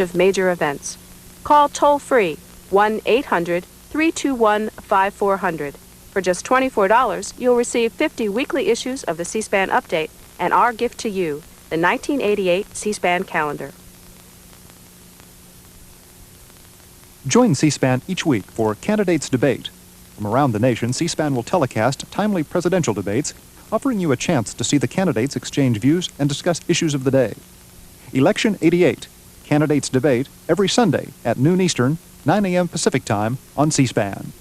of major events. Call toll-free 1-800-321-5400. For just $24, you'll receive 50 weekly issues of the C-SPAN Update and our gift to you, the 1988 C-SPAN calendar. Join C-SPAN each week for Candidates Debate. From around the nation, C-SPAN will telecast timely presidential debates, offering you a chance to see the candidates exchange views and discuss issues of the day. Election 88, Candidates Debate, every Sunday at noon Eastern, 9 a.m. Pacific Time on C-SPAN.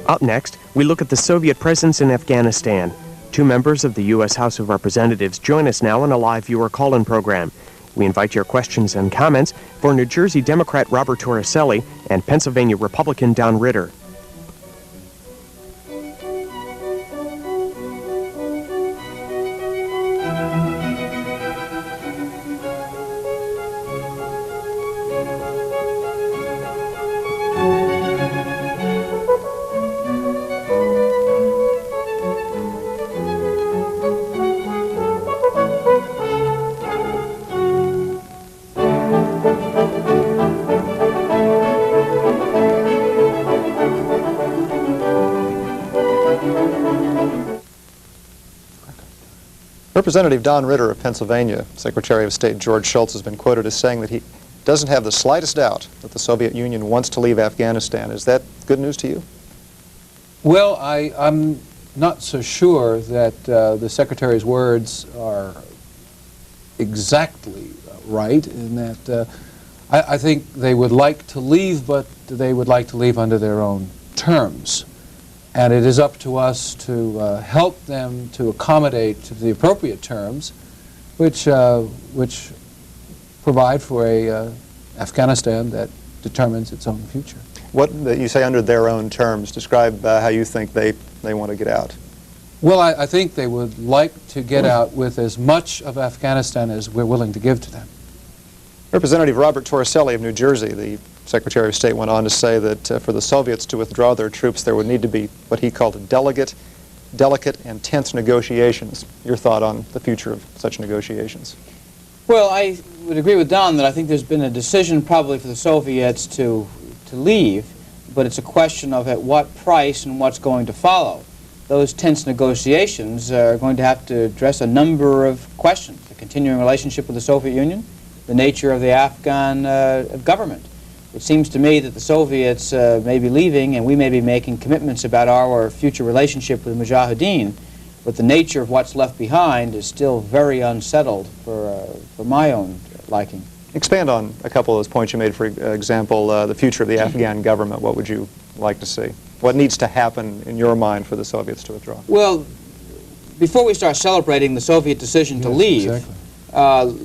Up next, we look at the Soviet presence in Afghanistan. Two members of the U.S. House of Representatives join us now on a live viewer call-in program. We invite your questions and comments for New Jersey Democrat Robert Torricelli and Pennsylvania Republican Don Ritter. Representative Don Ritter of Pennsylvania, Secretary of State George Shultz, has been quoted as saying that he doesn't have the slightest doubt that the Soviet Union wants to leave Afghanistan. Is that good news to you? Well, I'm not so sure that the Secretary's words are exactly right, in that I think they would like to leave, but they would like to leave under their own terms. And it is up to us to help them to accommodate to the appropriate terms, which provide for a Afghanistan that determines its own future. What you say under their own terms? Describe how you think they want to get out. Well, I think they would like to get out with as much of Afghanistan as we're willing to give to them. Representative Robert Torricelli of New Jersey, the Secretary of State, went on to say that for the Soviets to withdraw their troops, there would need to be what he called delicate and tense negotiations. Your thought on the future of such negotiations? Well, I would agree with Don that I think there's been a decision probably for the Soviets to leave, but it's a question of at what price and what's going to follow. Those tense negotiations are going to have to address a number of questions: the continuing relationship with the Soviet Union, the nature of the Afghan government. It seems to me that the Soviets may be leaving and we may be making commitments about our future relationship with the Mujahideen, but the nature of what's left behind is still very unsettled for my own liking. Expand on a couple of those points you made. For example, the future of the Afghan government. What would you like to see? What needs to happen in your mind for the Soviets to withdraw? Well, before we start celebrating the Soviet decision to leave, exactly.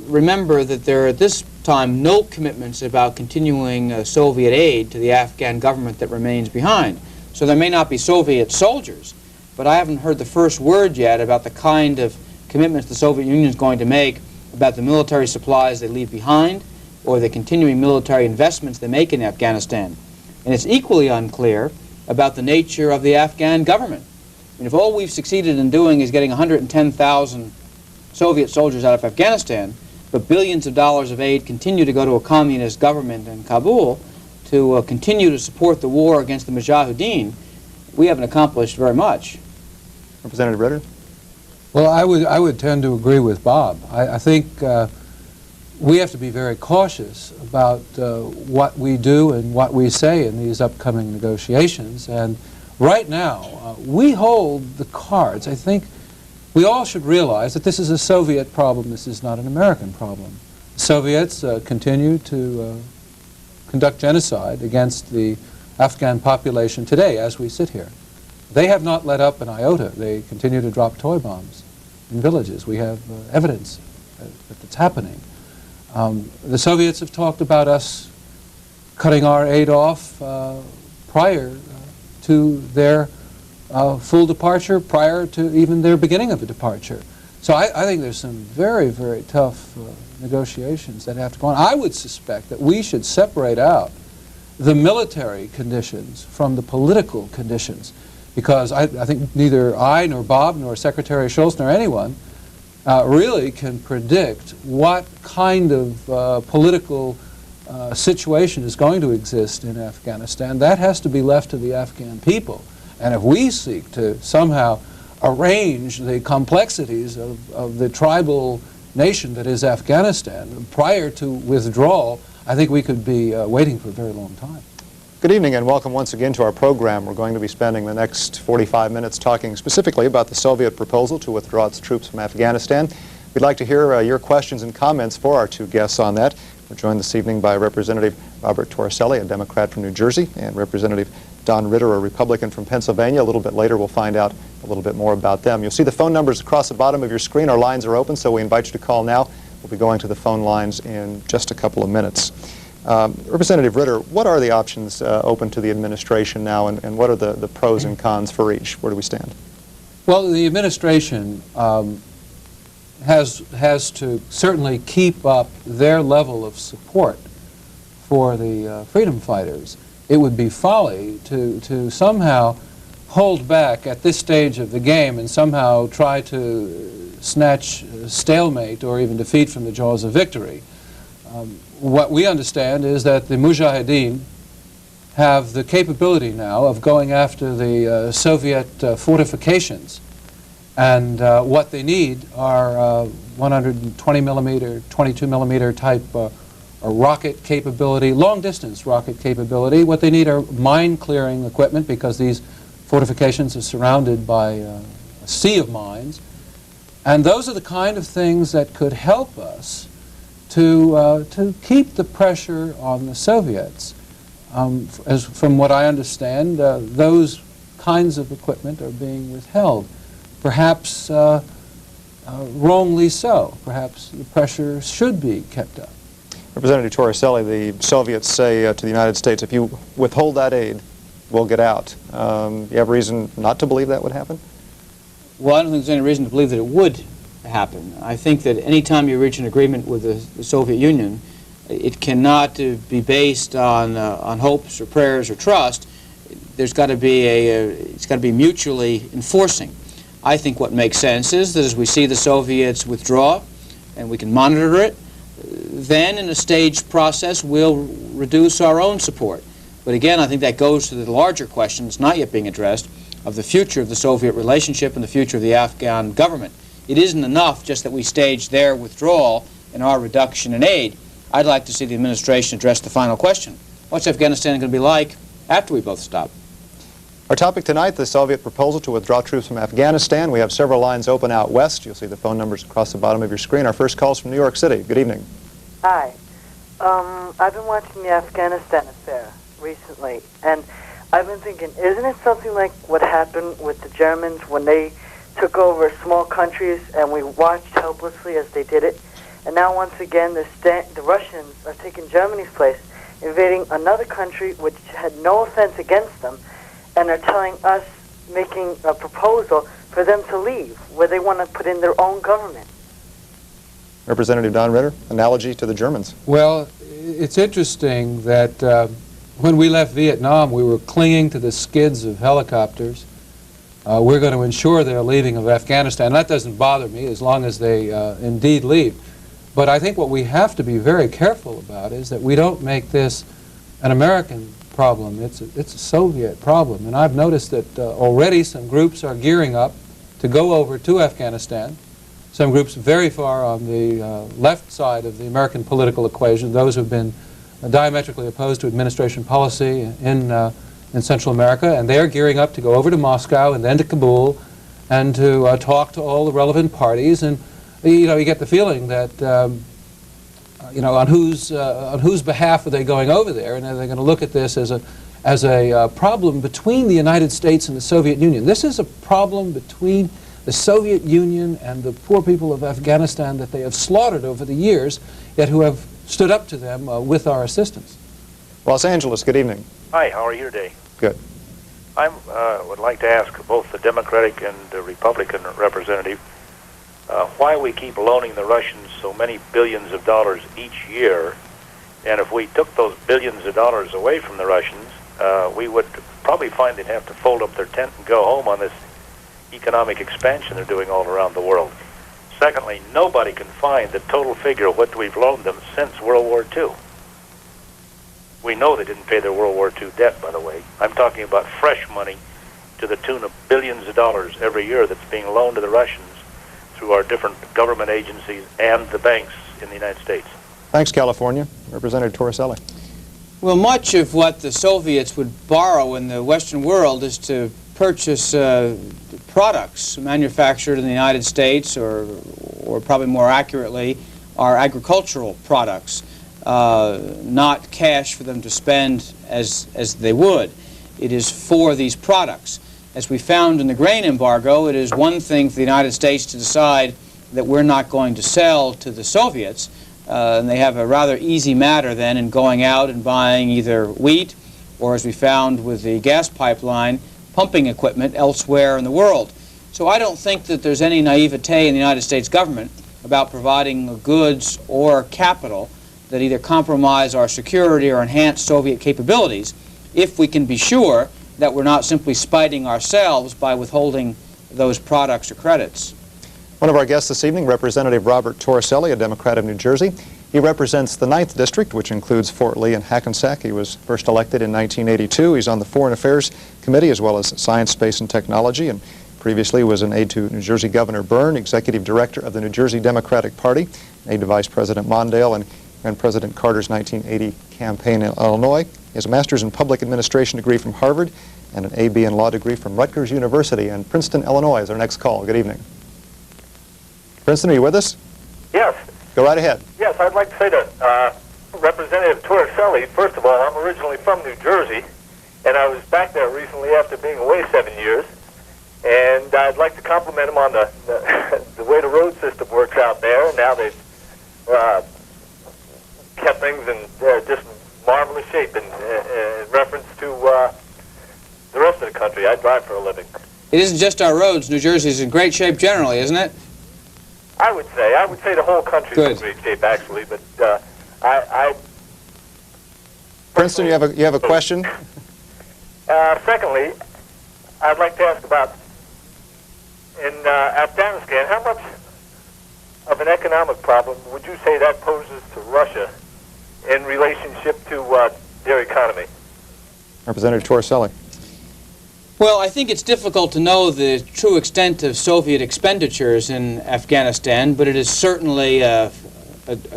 Remember that there are at this time no commitments about continuing Soviet aid to the Afghan government that remains behind. So there may not be Soviet soldiers, but I haven't heard the first word yet about the kind of commitments the Soviet Union is going to make about the military supplies they leave behind or the continuing military investments they make in Afghanistan. And it's equally unclear about the nature of the Afghan government. And if all we've succeeded in doing is getting 110,000 Soviet soldiers out of Afghanistan, but billions of dollars of aid continue to go to a communist government in Kabul to continue to support the war against the Mujahideen, we haven't accomplished very much. Representative Ritter? Well, I would tend to agree with Bob. I think we have to be very cautious about what we do and what we say in these upcoming negotiations. And right now, we hold the cards. I think we all should realize that this is a Soviet problem. This is not an American problem. The Soviets continue to conduct genocide against the Afghan population today as we sit here. They have not let up an iota. They continue to drop toy bombs in villages. We have evidence that it's happening. The Soviets have talked about us cutting our aid off prior to their full departure, prior to even their beginning of a departure. So I think there's some very, very tough negotiations that have to go on. I would suspect that we should separate out the military conditions from the political conditions, because I think neither I nor Bob nor Secretary Schultz nor anyone really can predict what kind of political situation is going to exist in Afghanistan. That has to be left to the Afghan people. And if we seek to somehow arrange the complexities of the tribal nation that is Afghanistan prior to withdrawal, I think we could be waiting for a very long time. Good evening and welcome once again to our program. We're going to be spending the next 45 minutes talking specifically about the Soviet proposal to withdraw its troops from Afghanistan. We'd like to hear your questions and comments for our two guests on that. We're joined this evening by Representative Robert Torricelli, a Democrat from New Jersey, and Representative Don Ritter, a Republican from Pennsylvania. A little bit later we'll find out a little bit more about them. You'll see the phone numbers across the bottom of your screen. Our lines are open, so we invite you to call now. We'll be going to the phone lines in just a couple of minutes. Representative Ritter, what are the options open to the administration now, and what are the pros and cons for each? Where do we stand? Well, the administration has to certainly keep up their level of support for the freedom fighters. It would be folly to somehow hold back at this stage of the game and somehow try to snatch stalemate or even defeat from the jaws of victory. What we understand is that the Mujahideen have the capability now of going after the Soviet fortifications, and what they need are 120 millimeter, 22 millimeter type rocket capability, long distance rocket capability. What they need are mine clearing equipment, because these fortifications are surrounded by a sea of mines, and those are the kind of things that could help us to keep the pressure on the Soviets. As from what I understand, those kinds of equipment are being withheld. Perhaps wrongly so. Perhaps the pressure should be kept up. Representative Torricelli, the Soviets say to the United States, if you withhold that aid, we'll get out. You have reason not to believe that would happen? Well, I don't think there's any reason to believe that it would happen. I think that any time you reach an agreement with the Soviet Union, it cannot be based on hopes or prayers or trust. There's got to be it's got to be mutually enforcing. I think what makes sense is that as we see the Soviets withdraw, and we can monitor it, then in a staged process we'll reduce our own support. But again, I think that goes to the larger question that's not yet being addressed of the future of the Soviet relationship and the future of the Afghan government. It isn't enough just that we stage their withdrawal and our reduction in aid. I'd like to see the administration address the final question. What's Afghanistan going to be like after we both stop? Our topic tonight, the Soviet proposal to withdraw troops from Afghanistan. We have several lines open out west. You'll see the phone numbers across the bottom of your screen. Our first call is from New York City. Good evening. Hi. I've been watching the Afghanistan affair recently, and I've been thinking, isn't it something like what happened with the Germans when they took over small countries and we watched helplessly as they did it? And now once again the Russians are taking Germany's place, invading another country which had no offense against them, and are telling us, making a proposal for them to leave, where they want to put in their own government. Representative Don Ritter, analogy to the Germans. Well, it's interesting that when we left Vietnam, we were clinging to the skids of helicopters. We're going to ensure their leaving of Afghanistan. That doesn't bother me as long as they indeed leave. But I think what we have to be very careful about is that we don't make this an American problem. It's a Soviet problem. And I've noticed that already some groups are gearing up to go over to Afghanistan. Some groups very far on the left side of the American political equation, those who have been diametrically opposed to administration policy in Central America, and they're gearing up to go over to Moscow and then to Kabul and to talk to all the relevant parties. And you get the feeling that on whose behalf are they going over there, and are they going to look at this as a problem between the United States and the Soviet Union? This is a problem between the Soviet Union and the poor people of Afghanistan that they have slaughtered over the years, yet who have stood up to them with our assistance. Los Angeles, good evening. Hi, how are you today? Good. I would like to ask both the Democratic and the Republican representative why we keep loaning the Russians so many billions of dollars each year And if we took those billions of dollars away from the Russians, we would probably find they'd have to fold up their tent and go home on this economic expansion they're doing all around the world. Secondly, nobody can find the total figure of what we've loaned them since World War II. We know they didn't pay their World War II debt, by the way. I'm talking about fresh money to the tune of billions of dollars every year that's being loaned to the Russians through our different government agencies and the banks in the United States. Thanks, California. Representative Torricelli. Well, much of what the Soviets would borrow in the Western world is to purchase products manufactured in the United States, or probably more accurately, are agricultural products, not cash for them to spend as they would. It is for these products. As we found in the grain embargo, it is one thing for the United States to decide that we're not going to sell to the Soviets, and they have a rather easy matter then in going out and buying either wheat or, as we found with the gas pipeline, pumping equipment elsewhere in the world. So I don't think that there's any naivete in the United States government about providing goods or capital that either compromise our security or enhance Soviet capabilities, if we can be sure that we're not simply spiting ourselves by withholding those products or credits. One of our guests this evening, Representative Robert Torricelli, a Democrat of New Jersey. He represents the 9th District, which includes Fort Lee and Hackensack. He was first elected in 1982. He's on the Foreign Affairs Committee as well as Science, Space, and Technology, and previously was an aide to New Jersey Governor Byrne, Executive Director of the New Jersey Democratic Party, aide to Vice President Mondale, and ran President Carter's 1980 campaign in Illinois. He has a master's in public administration degree from Harvard and an AB in law degree from Rutgers University, and Princeton, Illinois is our next call. Good evening. Princeton, are you with us? Yes. Go right ahead. Yes, I'd like to say to Representative Torricelli, first of all, I'm originally from New Jersey, and I was back there recently after being away 7 years, and I'd like to compliment him on the way the road system works out there. Now they've kept things in just marvelous shape in reference to the rest of the country. I drive for a living. It isn't just our roads. New Jersey's in great shape generally, isn't it? I would say the whole country's in great shape, actually. But I Princeton, you have a question? Secondly, I'd like to ask about in Afghanistan, how much of an economic problem would you say that poses to Russia in relationship to their economy? Representative Torricelli. Well, I think it's difficult to know the true extent of Soviet expenditures in Afghanistan, but it is certainly a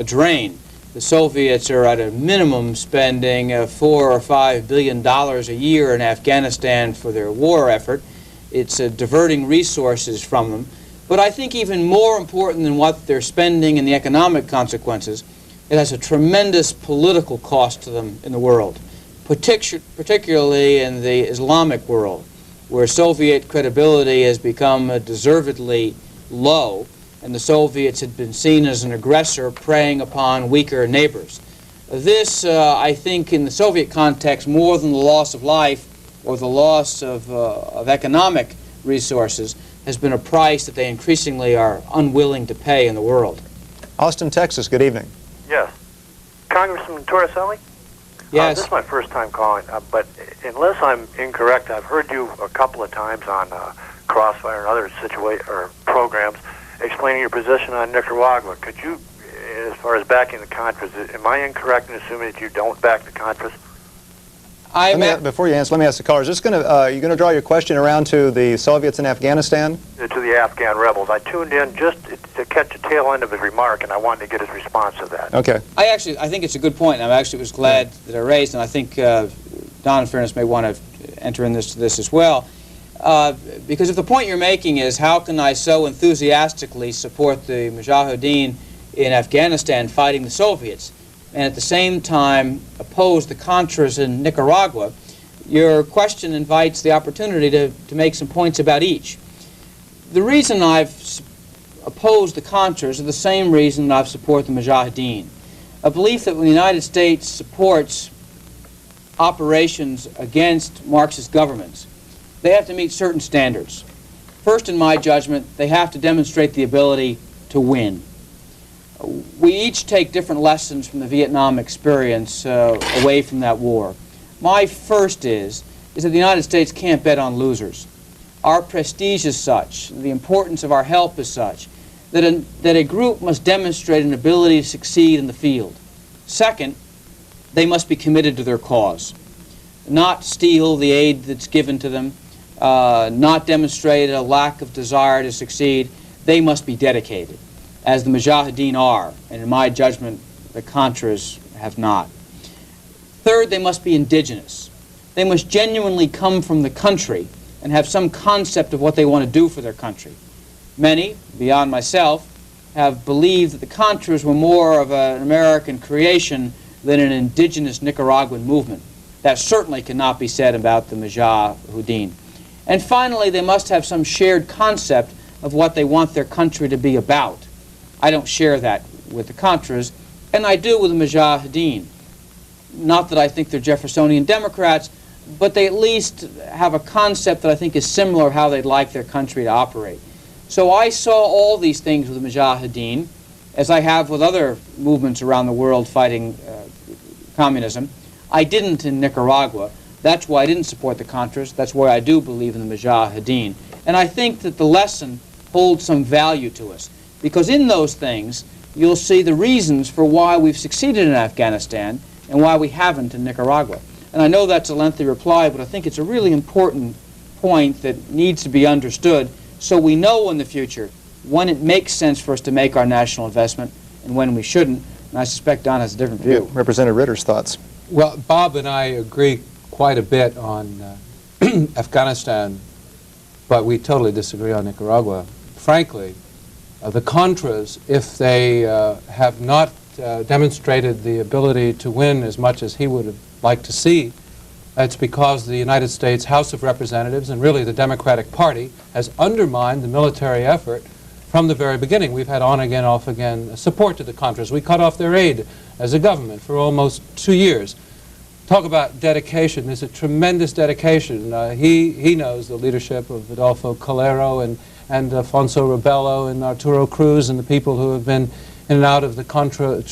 drain. The Soviets are at a minimum spending $4 or $5 billion a year in Afghanistan for their war effort. It's diverting resources from them. But I think even more important than what they're spending and the economic consequences, it has a tremendous political cost to them in the world, particularly in the Islamic world, where Soviet credibility has become deservedly low, and the Soviets had been seen as an aggressor preying upon weaker neighbors. This, I think, in the Soviet context, more than the loss of life or the loss of economic resources, has been a price that they increasingly are unwilling to pay in the world. Austin, Texas, good evening. Yes. Congressman Torricelli? Yes. This is my first time calling, but unless I'm incorrect, I've heard you a couple of times on Crossfire and other programs explaining your position on Nicaragua. Could you, as far as backing the Contras, am I incorrect in assuming that you don't back the Contras? Before you answer, let me ask the caller. Is this are you going to draw your question around to the Soviets in Afghanistan? To the Afghan rebels. I tuned in just to catch the tail end of his remark, and I wanted to get his response to that. Okay. I think it's a good point, and I actually was glad that I raised, and I think Don, in fairness, may want to enter in this as well. Because if the point you're making is how can I so enthusiastically support the Mujahideen in Afghanistan fighting the Soviets, and at the same time oppose the Contras in Nicaragua, your question invites the opportunity to make some points about each. The reason I've opposed the Contras are the same reason I've supported the Mujahideen. A belief that when the United States supports operations against Marxist governments, they have to meet certain standards. First, in my judgment, they have to demonstrate the ability to win. We each take different lessons from the Vietnam experience away from that war. My first is that the United States can't bet on losers. Our prestige is such, the importance of our help is such, that a group must demonstrate an ability to succeed in the field. Second, they must be committed to their cause. Not steal the aid that's given to them, not demonstrate a lack of desire to succeed. They must be dedicated, as the Mujahideen are, and in my judgment, the Contras have not. Third, they must be indigenous. They must genuinely come from the country and have some concept of what they want to do for their country. Many, beyond myself, have believed that the Contras were more of an American creation than an indigenous Nicaraguan movement. That certainly cannot be said about the Mujahideen. And finally, they must have some shared concept of what they want their country to be about. I don't share that with the Contras, and I do with the Mujahideen. Not that I think they're Jeffersonian Democrats, but they at least have a concept that I think is similar how they'd like their country to operate. So I saw all these things with the Mujahideen, as I have with other movements around the world fighting communism. I didn't in Nicaragua. That's why I didn't support the Contras. That's why I do believe in the Mujahideen. And I think that the lesson holds some value to us, because in those things you'll see the reasons for why we've succeeded in Afghanistan and why we haven't in Nicaragua. And I know that's a lengthy reply, but I think it's a really important point that needs to be understood so we know in the future when it makes sense for us to make our national investment and when we shouldn't. And I suspect Don has a different view. Representative Ritter's thoughts. Well, Bob and I agree quite a bit on Afghanistan, but we totally disagree on Nicaragua. Frankly, the Contras, if they have not demonstrated the ability to win as much as he would have liked to see, it's because the United States House of Representatives and really the Democratic Party has undermined the military effort from the very beginning. We've had on-again, off-again support to the Contras. We cut off their aid as a government for almost 2 years. Talk about dedication. There's a tremendous dedication. He knows the leadership of Adolfo Calero and Afonso Rebello and Arturo Cruz and the people who have been in and out of the Contra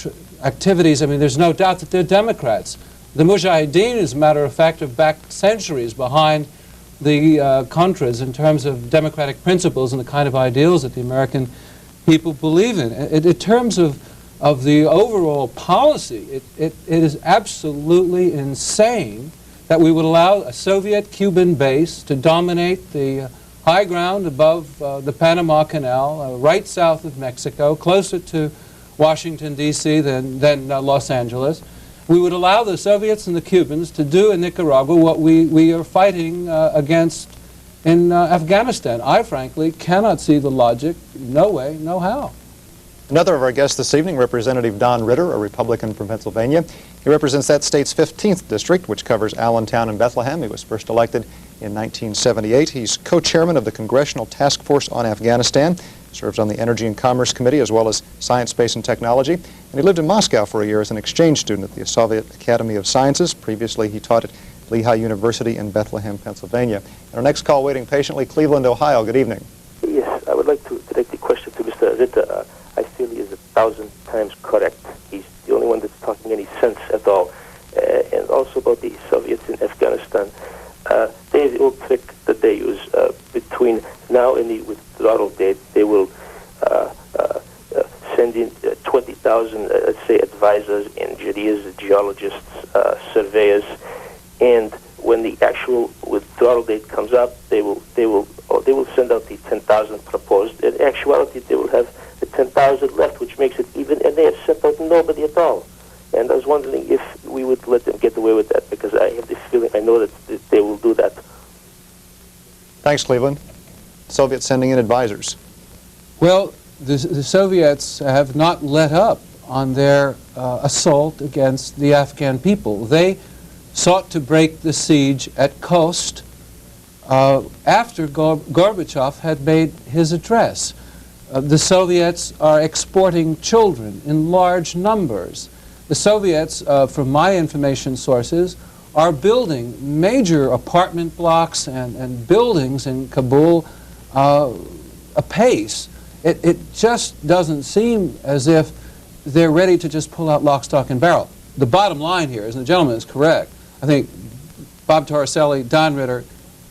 activities. I mean, there's no doubt that they're Democrats. The Mujahideen, as a matter of fact, have backed centuries behind the Contras in terms of democratic principles and the kind of ideals that the American people believe in. In terms of the overall policy, it is absolutely insane that we would allow a Soviet-Cuban base to dominate the high ground above the Panama Canal, right south of Mexico, closer to Washington, D.C. than Los Angeles. We would allow the Soviets and the Cubans to do in Nicaragua what we are fighting against in Afghanistan. I, frankly, cannot see the logic. No way, no how. Another of our guests this evening, Representative Don Ritter, a Republican from Pennsylvania. He represents that state's 15th district, which covers Allentown and Bethlehem. He was first elected in 1978. He's co-chairman of the Congressional Task Force on Afghanistan, serves on the Energy and Commerce Committee as well as Science, Space, and Technology. And he lived in Moscow for a year as an exchange student at the Soviet Academy of Sciences. Previously, he taught at Lehigh University in Bethlehem, Pennsylvania. And our next call waiting patiently, Cleveland, Ohio. Good evening. Yes, I would like to direct the question to Mr. Ritter. I feel he is 1,000 times correct. He's the only one that's talking any sense at all. And also about the Soviets in Afghanistan. They have the old trick that they use between now and the withdrawal date. They will send in 20,000, let's say, advisors, engineers, geologists, surveyors, and when the actual withdrawal date comes up, they will send out the 10,000 proposed. In actuality, they will have the 10,000 left, which makes it even, and they have sent out nobody at all. And I was wondering if we would let them get away with that, because I have this feeling, I know that they will do that. Thanks, Cleveland. Soviets sending in advisors. Well, the Soviets have not let up on their assault against the Afghan people. They sought to break the siege at Khost after Gorbachev had made his address. The Soviets are exporting children in large numbers. The Soviets, from my information sources, are building major apartment blocks and buildings in Kabul apace. It just doesn't seem as if they're ready to just pull out lock, stock, and barrel. The bottom line here is, and the gentleman is correct, I think Bob Torricelli, Don Ritter,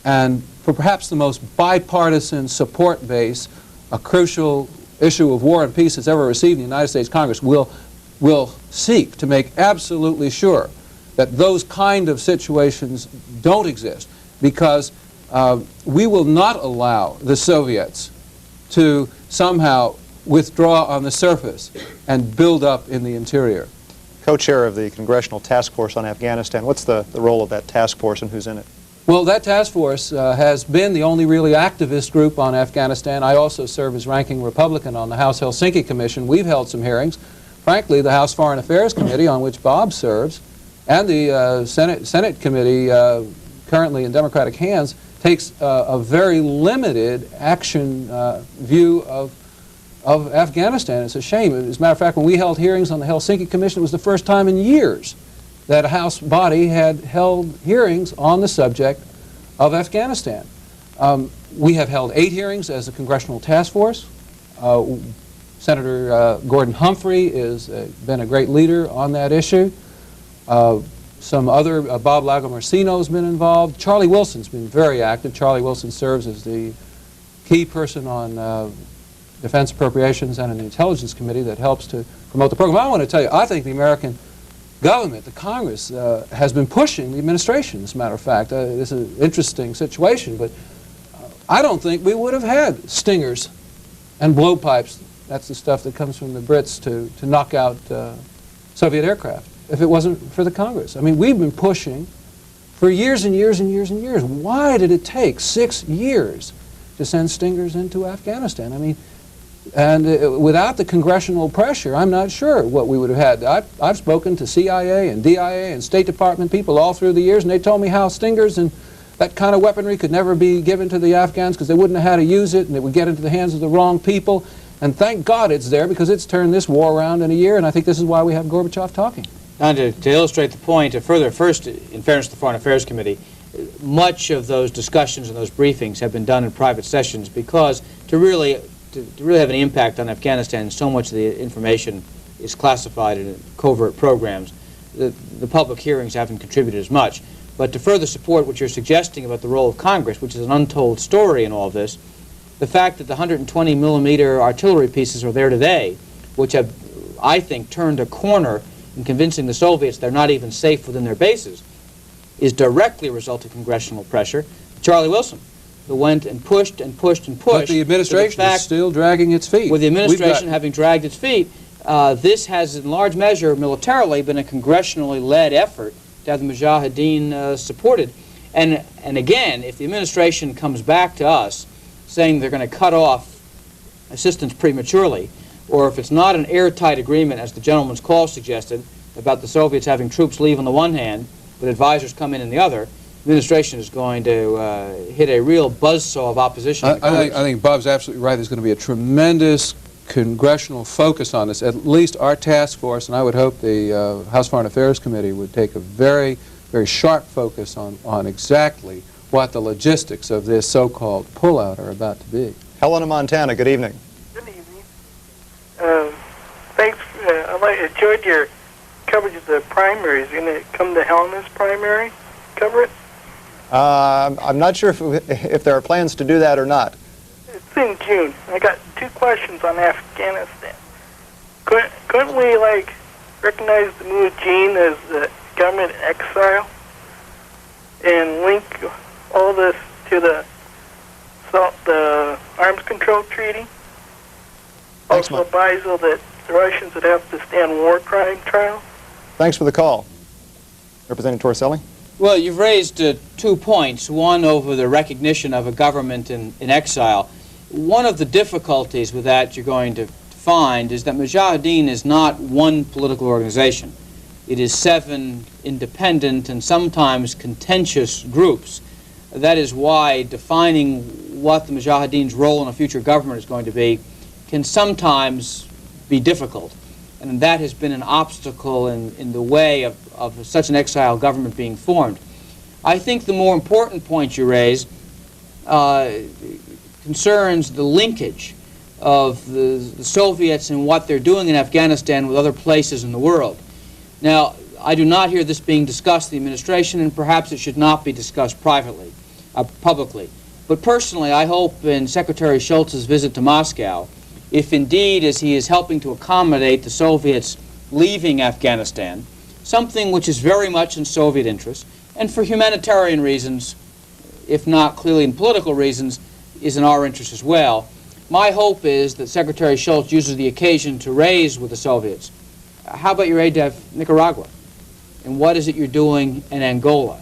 and for perhaps the most bipartisan support base a crucial issue of war and peace has ever received in the United States Congress will seek to make absolutely sure that those kind of situations don't exist, because we will not allow the Soviets to somehow withdraw on the surface and build up in the interior. Co-chair of the Congressional Task Force on Afghanistan, what's the role of that task force and who's in it? Well, that task force has been the only really activist group on Afghanistan. I also serve as ranking Republican on the House Helsinki Commission. We've held some hearings. Frankly, the House Foreign Affairs Committee, on which Bob serves, and the Senate Committee, currently in Democratic hands, takes a very limited action view of Afghanistan. It's a shame. As a matter of fact, when we held hearings on the Helsinki Commission, it was the first time in years that a House body had held hearings on the subject of Afghanistan. We have held 8 hearings as a congressional task force. Senator Gordon Humphrey has been a great leader on that issue. Some other, Bob Lagomarsino's been involved. Charlie Wilson's been very active. Charlie Wilson serves as the key person on Defense Appropriations and an Intelligence Committee that helps to promote the program. I want to tell you, I think the American government, the Congress, has been pushing the administration, as a matter of fact. This is an interesting situation, but I don't think we would have had stingers and blowpipes. That's the stuff that comes from the Brits to knock out Soviet aircraft, if it wasn't for the Congress. I mean, we've been pushing for years and years and years and years. Why did it take 6 years to send stingers into Afghanistan? I mean, and without the congressional pressure, I'm not sure what we would have had. I've spoken to CIA and DIA and State Department people all through the years, and they told me how stingers and that kind of weaponry could never be given to the Afghans because they wouldn't know how to use it, and it would get into the hands of the wrong people. And thank God it's there, because it's turned this war around in a year, and I think this is why we have Gorbachev talking. Now, to illustrate the point further, first, in fairness to the Foreign Affairs Committee, much of those discussions and those briefings have been done in private sessions, because to really have any impact on Afghanistan, so much of the information is classified in covert programs. The public hearings haven't contributed as much. But to further support what you're suggesting about the role of Congress, which is an untold story in all of this, the fact that the 120 millimeter artillery pieces are there today, which have, I think, turned a corner in convincing the Soviets they're not even safe within their bases, is directly a result of congressional pressure. Charlie Wilson, who went and pushed and pushed and pushed. But the administration is still dragging its feet. With the administration having dragged its feet, this has in large measure militarily been a congressionally led effort to have the Mujahideen supported. And again, if the administration comes back to us saying they're going to cut off assistance prematurely, or if it's not an airtight agreement, as the gentleman's call suggested, about the Soviets having troops leave on the one hand, but advisors come in the other, the administration is going to hit a real buzzsaw of opposition. I think Bob's absolutely right. There's going to be a tremendous congressional focus on this. At least our task force, and I would hope the House Foreign Affairs Committee would take a very, very sharp focus on exactly what the logistics of this so-called pullout are about to be. Helena, Montana, good evening. Good evening. Thanks. I enjoyed your coverage of the primaries. Are you going to come to Helena's primary? Cover it? I'm not sure if there are plans to do that or not. It's in June. I got 2 questions on Afghanistan. Couldn't we, like, recognize the Mujahideen as the government in exile and link all this to the arms control treaty? Thanks, also advisal that the Russians would have to stand war crime trial? Thanks for the call. Representative Torricelli? Well, you've raised 2 points. One over the recognition of a government in exile. One of the difficulties with that you're going to find is that Mujahideen is not one political organization. It is 7 independent and sometimes contentious groups. That is why defining what the Mujahideen's role in a future government is going to be can sometimes be difficult. And that has been an obstacle in the way of such an exile government being formed. I think the more important point you raise concerns the linkage of the Soviets and what they're doing in Afghanistan with other places in the world. Now, I do not hear this being discussed in the administration, and perhaps it should not be discussed privately, publicly. But personally, I hope in Secretary Shultz's visit to Moscow, if indeed as he is helping to accommodate the Soviets leaving Afghanistan, something which is very much in Soviet interest, and for humanitarian reasons, if not clearly in political reasons, is in our interest as well. My hope is that Secretary Shultz uses the occasion to raise with the Soviets, how about your aid to Nicaragua? And what is it you're doing in Angola?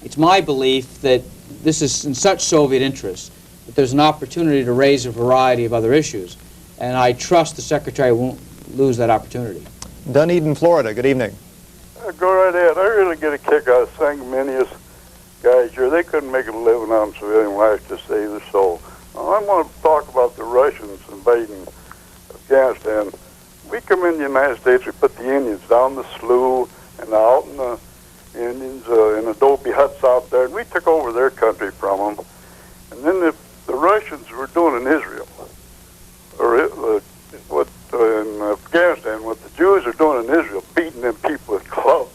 It's my belief that this is in such Soviet interest that there's an opportunity to raise a variety of other issues. And I trust the Secretary won't lose that opportunity. Dunedin, Florida, good evening. Go right ahead. I really get a kick out of sanctimonious guys here. They couldn't make a living on civilian life to save their soul. I want to talk about the Russians invading Afghanistan. We come in the United States, we put the Indians down the slough and out in the Indians in adobe huts out there, and we took over their country from them. And then the Russians were doing in Israel, or in Afghanistan, what the Jews are doing in Israel, beating them people with clubs,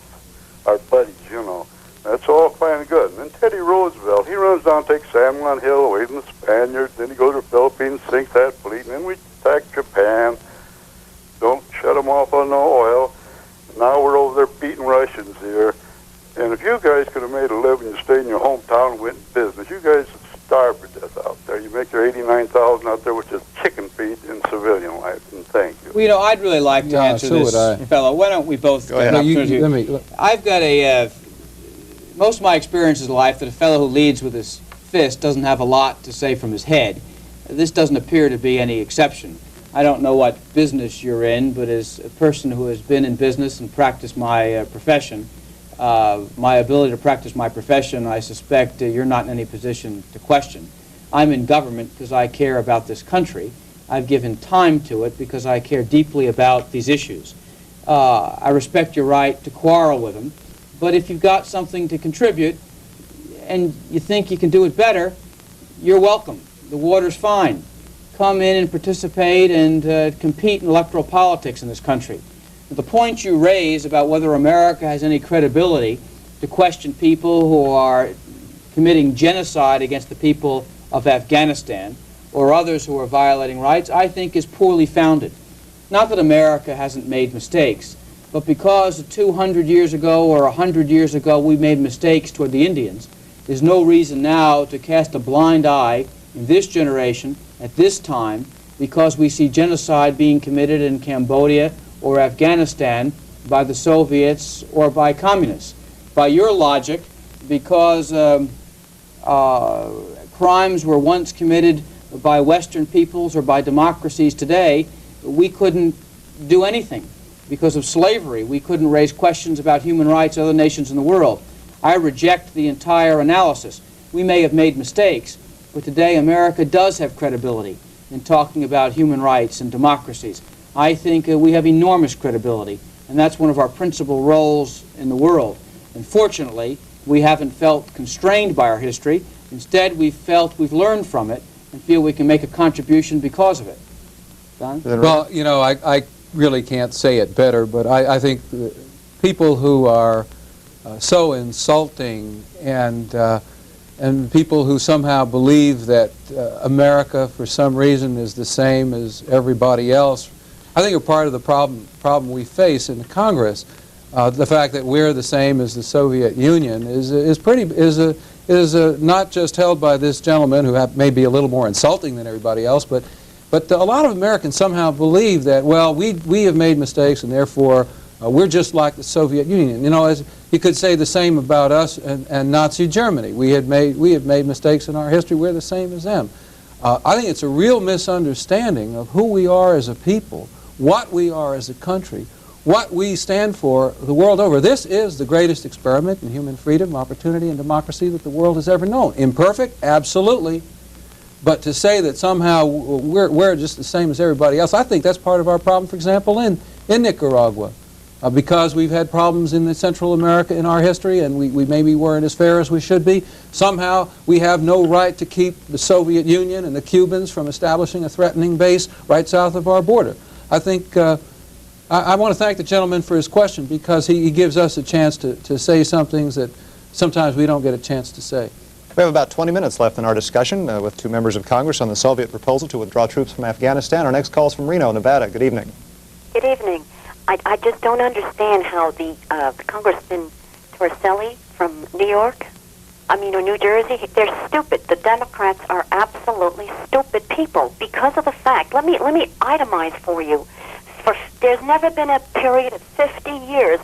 our buddies, you know. That's all fine and good. And then Teddy Roosevelt, he runs down, takes San Juan Hill away from the Spaniards, then he goes to the Philippines, sinks that fleet, and then we attack Japan, don't shut them off on the oil. Now we're over there beating Russians here. And if you guys could have made a living, you stayed in your hometown and went in business, you guys would starve to death out there. You make your $89,000 out there, which is chicken feed in civilian life. And thank you. Well, you know, I'd really like to answer this, fellow. Why don't we both go ahead? I've got most of my experience in life that a fellow who leads with his fist doesn't have a lot to say from his head. This doesn't appear to be any exception. I don't know what business you're in, but as a person who has been in business and practiced my profession, my ability to practice my profession, I suspect you're not in any position to question. I'm in government because I care about this country. I've given time to it because I care deeply about these issues. I respect your right to quarrel with them, but if you've got something to contribute and you think you can do it better, you're welcome. The water's fine. Come in and participate and compete in electoral politics in this country. The point you raise about whether America has any credibility to question people who are committing genocide against the people of Afghanistan or others who are violating rights, I think is poorly founded. Not that America hasn't made mistakes, but because 200 years ago or 100 years ago we made mistakes toward the Indians, there's no reason now to cast a blind eye in this generation at this time because we see genocide being committed in Cambodia or Afghanistan by the Soviets or by communists. By your logic, because crimes were once committed by Western peoples or by democracies today, we couldn't do anything. Because of slavery, we couldn't raise questions about human rights in other nations in the world. I reject the entire analysis. We may have made mistakes, but today America does have credibility in talking about human rights and democracies. I think we have enormous credibility, and that's one of our principal roles in the world. And fortunately, we haven't felt constrained by our history. Instead, we've felt we've learned from it and feel we can make a contribution because of it. Don? Well, you know, I really can't say it better, but I think people who are so insulting and people who somehow believe that America, for some reason, is the same as everybody else, I think are part of the problem we face in the Congress. The fact that we're the same as the Soviet Union is not just held by this gentleman who may be a little more insulting than everybody else, but a lot of Americans somehow believe that, well, we have made mistakes and therefore we're just like the Soviet Union. You know, as you could say the same about us and Nazi Germany. We have made mistakes in our history. We're the same as them. I think it's a real misunderstanding of who we are as a people, what we are as a country, what we stand for the world over. This is the greatest experiment in human freedom, opportunity, and democracy that the world has ever known. Imperfect? Absolutely. But to say that somehow we're just the same as everybody else, I think that's part of our problem, for example, in Nicaragua. because we've had problems in Central America in our history and we maybe weren't as fair as we should be. Somehow we have no right to keep the Soviet Union and the Cubans from establishing a threatening base right south of our border. I think I want to thank the gentleman for his question because he gives us a chance to say some things that sometimes we don't get a chance to say. We have about 20 minutes left in our discussion with two members of Congress on the Soviet proposal to withdraw troops from Afghanistan. Our next call is from Reno, Nevada. Good evening. Good evening. I just don't understand how the Congressman Torricelli from New York, or New Jersey, they're stupid. The Democrats are absolutely stupid people because of the fact. Let me itemize for you. There's never been a period of 50 years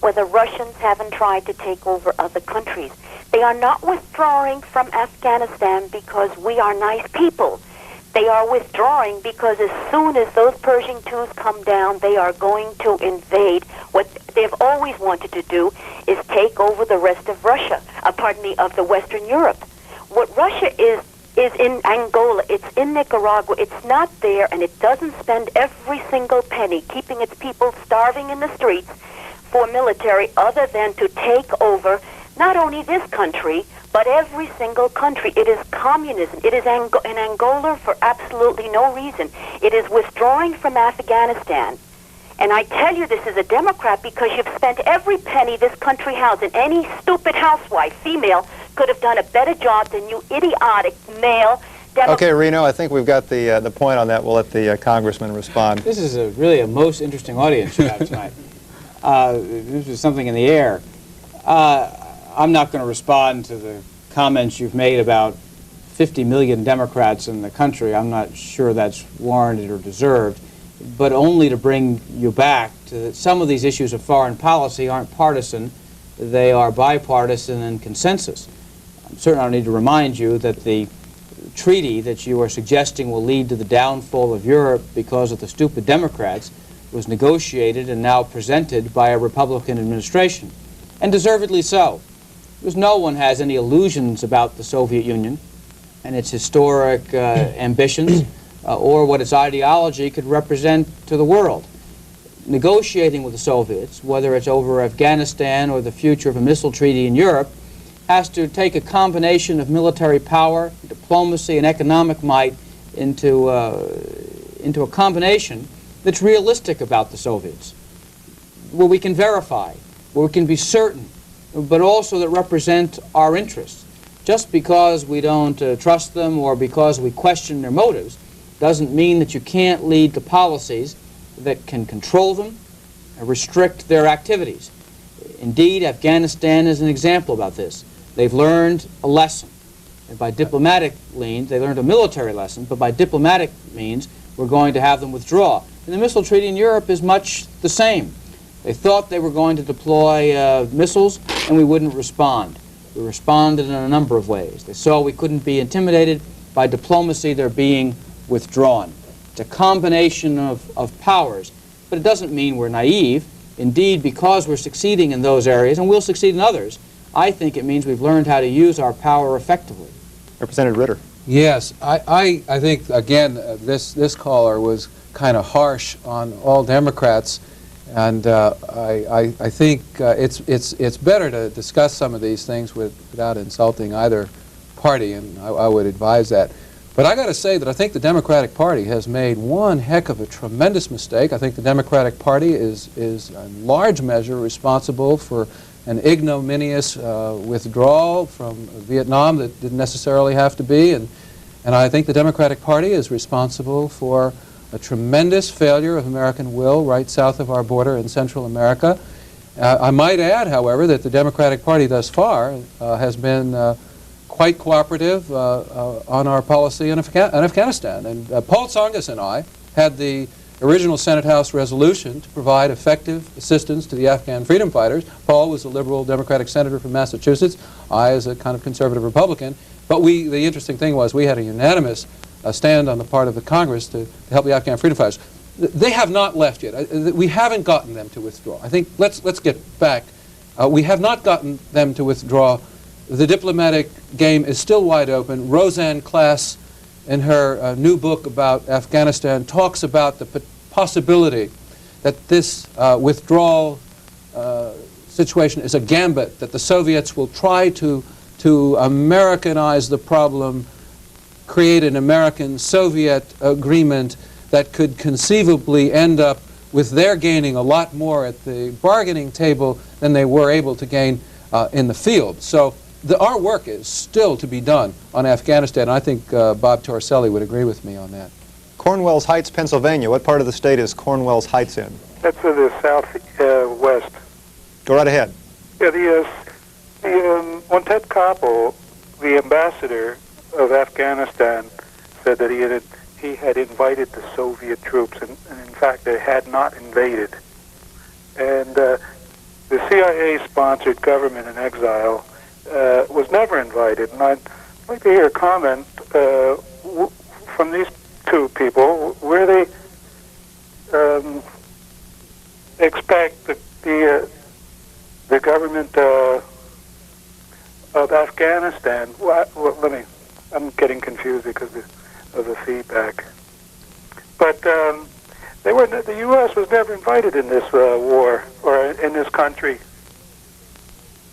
where the Russians haven't tried to take over other countries. They are not withdrawing from Afghanistan because we are nice people. They are withdrawing because as soon as those Pershing IIs come down, they are going to invade. What they've always wanted to do is take over the rest of Russia, of the Western Europe. What Russia is in Angola, it's in Nicaragua, it's not there, and it doesn't spend every single penny keeping its people starving in the streets for military other than to take over not only this country, but every single country. It is communism. It is in Angola for absolutely no reason. It is withdrawing from Afghanistan. And I tell you this is a Democrat because you've spent every penny this country has, and any stupid housewife, female, could have done a better job than you idiotic male Democrat. Okay, Reno, I think we've got the point on that. We'll let the congressman respond. This is really a most interesting audience you have tonight. This is something in the air. I'm not going to respond to the comments you've made about 50 million Democrats in the country. I'm not sure that's warranted or deserved, but only to bring you back to that some of these issues of foreign policy aren't partisan. They are bipartisan and consensus. I'm certain I don't need to remind you that the treaty that you are suggesting will lead to the downfall of Europe because of the stupid Democrats was negotiated and now presented by a Republican administration, and deservedly so. Because no one has any illusions about the Soviet Union and its historic ambitions or what its ideology could represent to the world. Negotiating with the Soviets, whether it's over Afghanistan or the future of a missile treaty in Europe, has to take a combination of military power, diplomacy, and economic might into a combination that's realistic about the Soviets, where we can verify, where we can be certain, but also that represent our interests. Just because we don't trust them or because we question their motives doesn't mean that you can't lead to policies that can control them and restrict their activities. Indeed, Afghanistan is an example about this. They've learned a lesson. And by diplomatic means, they learned a military lesson, but by diplomatic means, we're going to have them withdraw. And the missile treaty in Europe is much the same. They thought they were going to deploy missiles, and we wouldn't respond. We responded in a number of ways. They saw we couldn't be intimidated. By diplomacy, they're being withdrawn. It's a combination of powers, but it doesn't mean we're naive. Indeed, because we're succeeding in those areas, and we'll succeed in others, I think it means we've learned how to use our power effectively. Representative Ritter. Yes, I think, again, this caller was kind of harsh on all Democrats, and I think it's better to discuss some of these things without insulting either party, and I would advise that. But I got to say that I think the Democratic Party has made one heck of a tremendous mistake. I think the Democratic Party is in large measure responsible for an ignominious withdrawal from Vietnam that didn't necessarily have to be, and I think the Democratic Party is responsible for a tremendous failure of American will right south of our border in Central America. I might add, however, that the Democratic Party thus far has been quite cooperative on our policy in Afghanistan. And Paul Tsongas and I had the original Senate House resolution to provide effective assistance to the Afghan freedom fighters. Paul was a liberal Democratic senator from Massachusetts. I as a kind of conservative Republican. But the interesting thing was we had a unanimous stand on the part of the Congress to help the Afghan freedom fighters. They have not left yet. We haven't gotten them to withdraw. I think let's get back. We have not gotten them to withdraw. The diplomatic game is still wide open. Roseanne Klass, in her new book about Afghanistan, talks about the possibility that this withdrawal situation is a gambit, that the Soviets will try to Americanize the problem, create an American-Soviet agreement that could conceivably end up with their gaining a lot more at the bargaining table than they were able to gain in the field. So our work is still to be done on Afghanistan. I think Bob Torricelli would agree with me on that. Cornwalls Heights, Pennsylvania. What part of the state is Cornwalls Heights in? That's in the southwest. Go right ahead. Yeah, when Ted Koppel, the ambassador of Afghanistan, said that he had invited the Soviet troops, and in fact they had not invaded. And the CIA-sponsored government in exile was never invited. And I'd like to hear a comment from these two people where they expect the government of Afghanistan. I'm getting confused because of the feedback. But the U.S. was never invited in this war or in this country.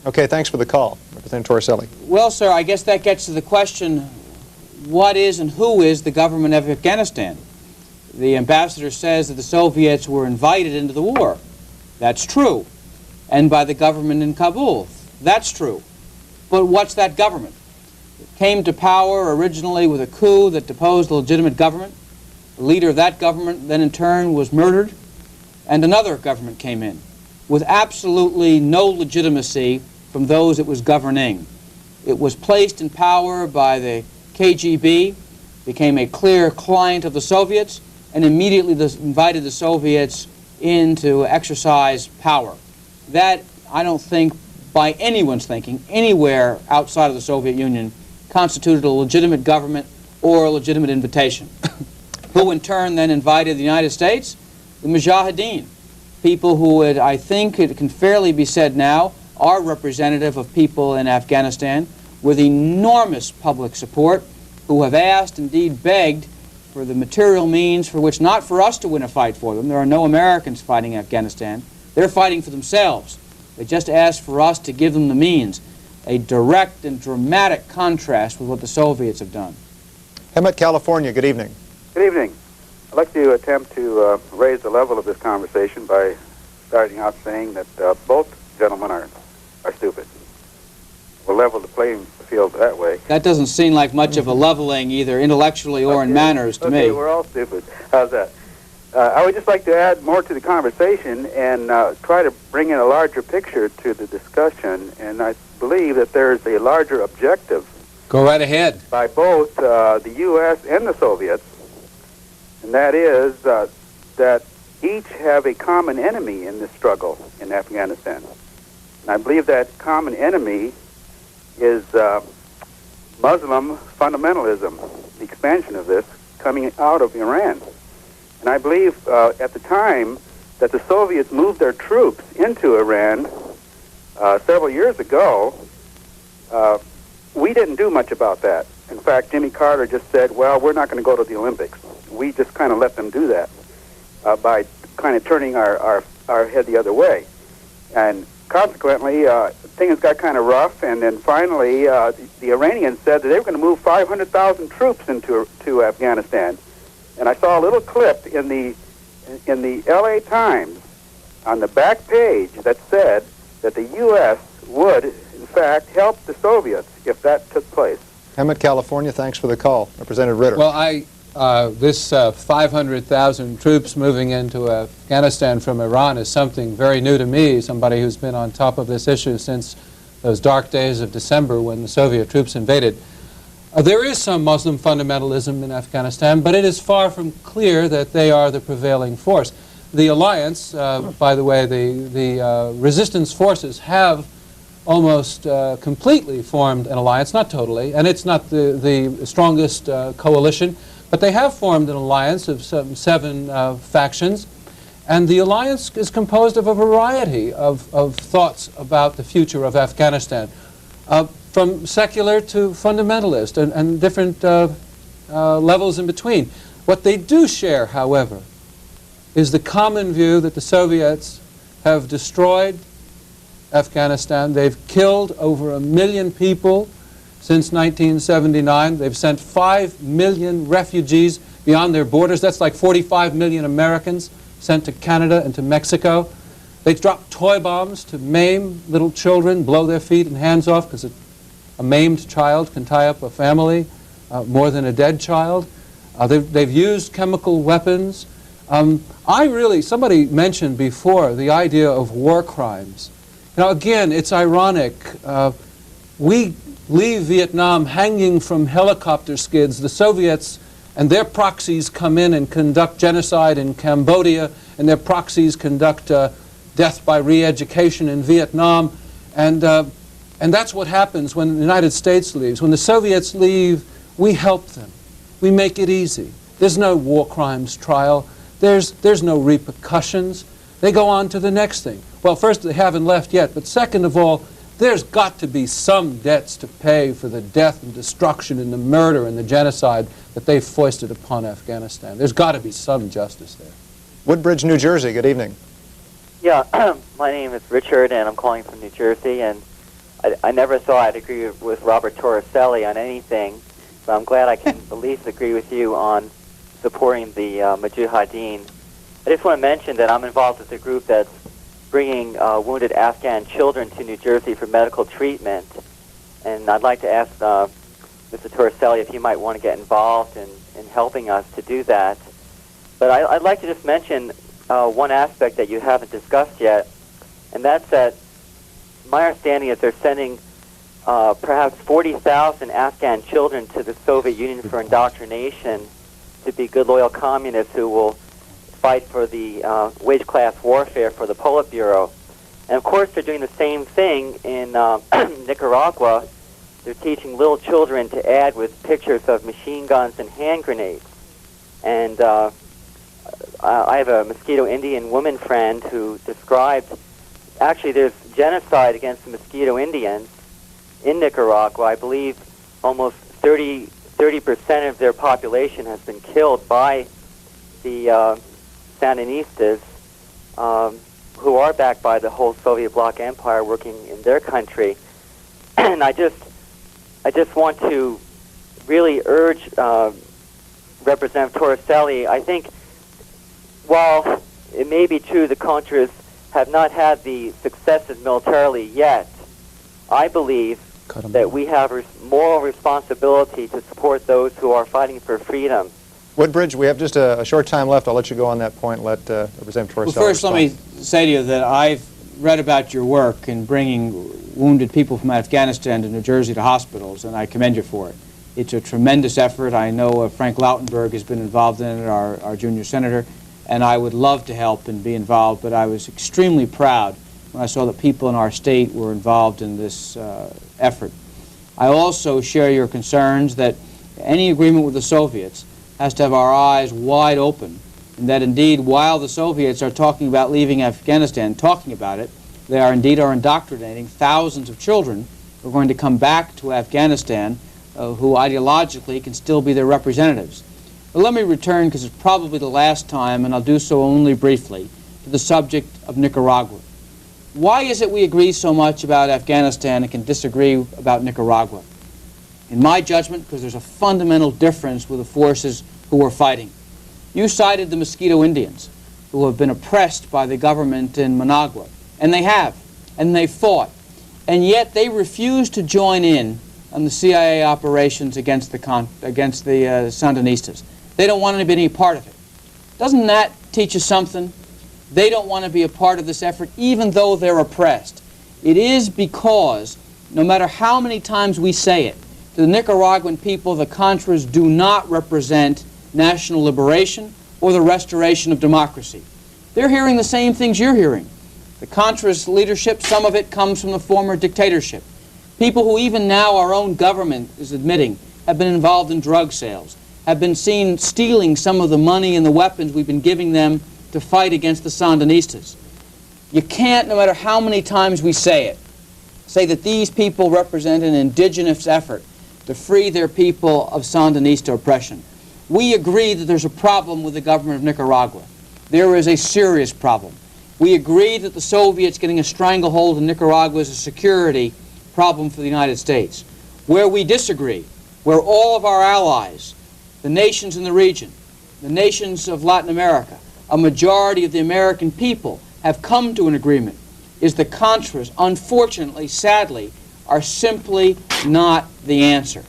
Okay, thanks for the call, Representative Torricelli. Well, sir, I guess that gets to the question, what is and who is the government of Afghanistan? The ambassador says that the Soviets were invited into the war. That's true. And by the government in Kabul. That's true. But what's that government? It came to power originally with a coup that deposed the legitimate government. The leader of that government then in turn was murdered, and another government came in with absolutely no legitimacy from those it was governing. It was placed in power by the KGB, became a clear client of the Soviets, and immediately invited the Soviets in to exercise power. That, I don't think, by anyone's thinking, anywhere outside of the Soviet Union, constituted a legitimate government or a legitimate invitation. Who in turn then invited the United States? The Mujahideen, people who would, I think it can fairly be said now, are representative of people in Afghanistan with enormous public support, who have asked, indeed begged, for the material means for which, not for us to win a fight for them. There are no Americans fighting Afghanistan. They're fighting for themselves. They just asked for us to give them the means. A direct and dramatic contrast with what the Soviets have done. Hemet, California, good evening. Good evening. I'd like to attempt to raise the level of this conversation by starting out saying that both gentlemen are stupid. We'll level the playing field that way. That doesn't seem like much of a leveling, either intellectually or in manners, to me. We're all stupid. How's that? I would just like to add more to the conversation and try to bring in a larger picture to the discussion, and I believe that there's a larger objective. Go right ahead. By both the U.S. and the Soviets, and that is that each have a common enemy in this struggle in Afghanistan. And I believe that common enemy is Muslim fundamentalism, the expansion of this coming out of Iran. And I believe at the time that the Soviets moved their troops into Iran several years ago, we didn't do much about that. In fact, Jimmy Carter just said, well, we're not going to go to the Olympics. We just kind of let them do that by kind of turning our head the other way. And consequently, things got kind of rough, and then finally the Iranians said that they were going to move 500,000 troops into Afghanistan. And I saw a little clip in the L.A. Times on the back page that said that the U.S. would, in fact, help the Soviets if that took place. Hemet, California, thanks for the call. Representative Ritter. Well, this 500,000 troops moving into Afghanistan from Iran is something very new to me, somebody who's been on top of this issue since those dark days of December when the Soviet troops invaded. There is some Muslim fundamentalism in Afghanistan, but it is far from clear that they are the prevailing force. The alliance, by the way, the resistance forces have almost completely formed an alliance, not totally, and it's not the strongest coalition, but they have formed an alliance of some 7 factions, and the alliance is composed of a variety of thoughts about the future of Afghanistan, from secular to fundamentalist and different levels in between. What they do share, however, is the common view that the Soviets have destroyed Afghanistan. They've killed over 1 million people since 1979. They've sent 5 million refugees beyond their borders. That's like 45 million Americans sent to Canada and to Mexico. They dropped toy bombs to maim little children, blow their feet and hands off, because a maimed child can tie up a family more than a dead child. They've used chemical weapons. Somebody mentioned before the idea of war crimes. Now, again, it's ironic. We leave Vietnam hanging from helicopter skids. The Soviets and their proxies come in and conduct genocide in Cambodia, and their proxies conduct death by re-education in Vietnam. And that's what happens when the United States leaves. When the Soviets leave, we help them. We make it easy. There's no war crimes trial. There's no repercussions. They go on to the next thing. Well, first, they haven't left yet, but second of all, there's got to be some debts to pay for the death and destruction and the murder and the genocide that they've foisted upon Afghanistan. There's got to be some justice there. Woodbridge, New Jersey, good evening. Yeah, my name is Richard, and I'm calling from New Jersey, and I never thought I'd agree with Robert Torricelli on anything, but I'm glad I can at least agree with you on supporting the Mujahideen. I just want to mention that I'm involved with a group that's bringing wounded Afghan children to New Jersey for medical treatment, and I'd like to ask Mr. Torricelli if he might want to get involved in helping us to do that. But I'd like to just mention one aspect that you haven't discussed yet, and that's that my understanding is they're sending perhaps 40,000 Afghan children to the Soviet Union for indoctrination to be good, loyal communists who will fight for the wage class warfare for the Politburo. And of course, they're doing the same thing in Nicaragua. They're teaching little children to add with pictures of machine guns and hand grenades. And I have a Mosquito Indian woman friend who described, actually there's genocide against the Mosquito Indians in Nicaragua. I believe almost 30% of their population has been killed by the Sandinistas, who are backed by the whole Soviet bloc empire working in their country. And I just want to really urge Representative Torricelli. I think while it may be true the Contras have not had the successes militarily yet, I believe that we have a moral responsibility to support those who are fighting for freedom. Woodbridge, we have just a short time left. I'll let you go on that point and let Representative Torricelli Well, first, respond. let me say to you that I've read about your work in bringing wounded people from Afghanistan to New Jersey to hospitals, and I commend you for it. It's a tremendous effort. I know Frank Lautenberg has been involved in it, our junior senator, and I would love to help and be involved, but I was extremely proud when I saw that people in our state were involved in this effort. I also share your concerns that any agreement with the Soviets has to have our eyes wide open, and that indeed, while the Soviets are talking about leaving Afghanistan, talking about it, they are indoctrinating thousands of children who are going to come back to Afghanistan who ideologically can still be their representatives. But let me return, because it's probably the last time, and I'll do so only briefly, to the subject of Nicaragua. Why is it we agree so much about Afghanistan and can disagree about Nicaragua? In my judgment, because there's a fundamental difference with the forces who are fighting. You cited the Mosquito Indians, who have been oppressed by the government in Managua, and they have, and they fought, and yet they refused to join in on the CIA operations against the Sandinistas. They don't want to be any part of it. Doesn't that teach us something? They don't want to be a part of this effort, even though they're oppressed. It is because, no matter how many times we say it, to the Nicaraguan people, the Contras do not represent national liberation or the restoration of democracy. They're hearing the same things you're hearing. The Contras leadership, some of it comes from the former dictatorship. People who even now our own government is admitting have been involved in drug sales, have been seen stealing some of the money and the weapons we've been giving them to fight against the Sandinistas. You can't, no matter how many times we say it, say that these people represent an indigenous effort to free their people of Sandinista oppression. We agree that there's a problem with the government of Nicaragua. there is a serious problem. We agree that the Soviets getting a stranglehold in Nicaragua is a security problem for the United States. Where we disagree, where all of our allies, the nations in the region, the nations of Latin America, a majority of the American people have come to an agreement, is the Contras, unfortunately, sadly, are simply not the answer.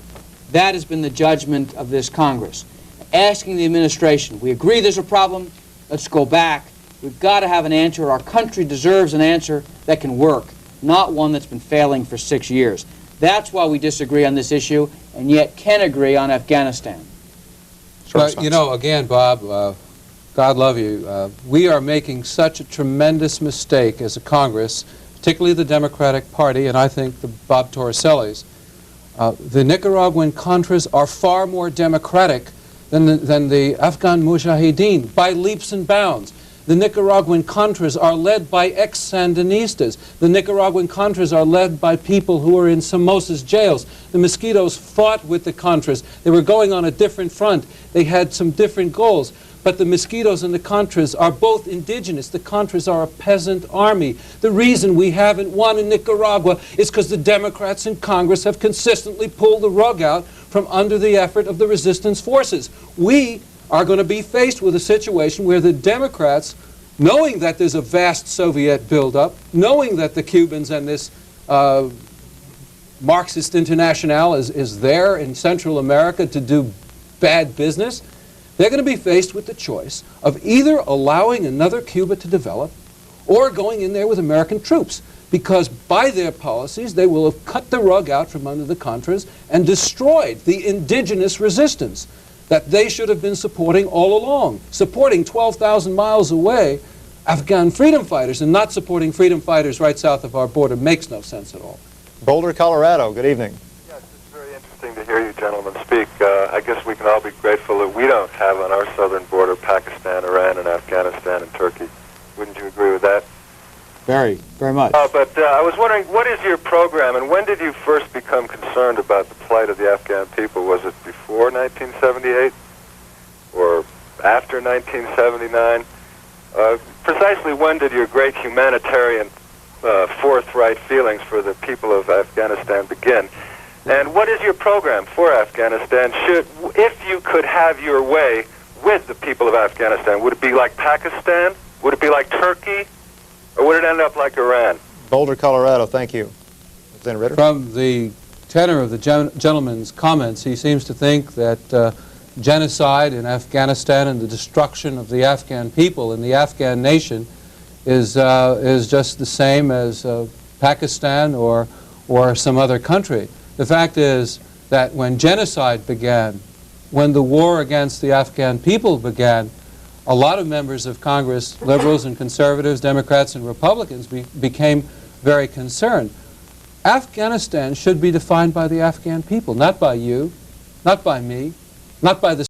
That has been the judgment of this Congress. Asking the administration, we agree there's a problem, let's go back. We've got to have an answer. Our country deserves an answer that can work, not one that's been failing for 6 years. That's why we disagree on this issue, and yet can agree on Afghanistan. But, you know, again, Bob, God love you, we are making such a tremendous mistake as a Congress, particularly the Democratic Party, and I think the Bob Torricelli's. The Nicaraguan Contras are far more democratic than the Afghan Mujahideen by leaps and bounds. The Nicaraguan Contras are led by ex-Sandinistas. The Nicaraguan Contras are led by people who are in Somoza's jails. The Mosquitoes fought with the Contras. They were going on a different front. They had some different goals. But the Mosquitoes and the Contras are both indigenous. The Contras are a peasant army. The reason we haven't won in Nicaragua is because the Democrats in Congress have consistently pulled the rug out from under the effort of the resistance forces. We are going to be faced with a situation where the Democrats, knowing that there's a vast Soviet buildup, knowing that the Cubans and this Marxist International is there in Central America to do bad business, they're going to be faced with the choice of either allowing another Cuba to develop or going in there with American troops, because by their policies they will have cut the rug out from under the Contras and destroyed the indigenous resistance that they should have been supporting all along. Supporting 12,000 miles away Afghan freedom fighters and not supporting freedom fighters right south of our border makes no sense at all. Boulder, Colorado, good evening. Yes, it's very interesting to hear you gentlemen speak. I guess we can all be grateful that we don't have on our southern border Pakistan, Iran, and Afghanistan and Turkey. Wouldn't you agree with that? Very, very much. But I was wondering, what is your program, and when did you first become concerned about the plight of the Afghan people? Was it before 1978 or after 1979? Precisely when did your great humanitarian, forthright feelings for the people of Afghanistan begin? And what is your program for Afghanistan? If you could have your way with the people of Afghanistan, would it be like Pakistan? Would it be like Turkey? Or would it end up like Iran? Boulder, Colorado, thank you. Representative Ritter? From the tenor of the gentleman's comments, he seems to think that genocide in Afghanistan and the destruction of the Afghan people and the Afghan nation is just the same as Pakistan or some other country. The fact is that when genocide began, when the war against the Afghan people began, a lot of members of Congress, liberals and conservatives, Democrats and Republicans, became very concerned. Afghanistan should be defined by the Afghan people, not by you, not by me, not by the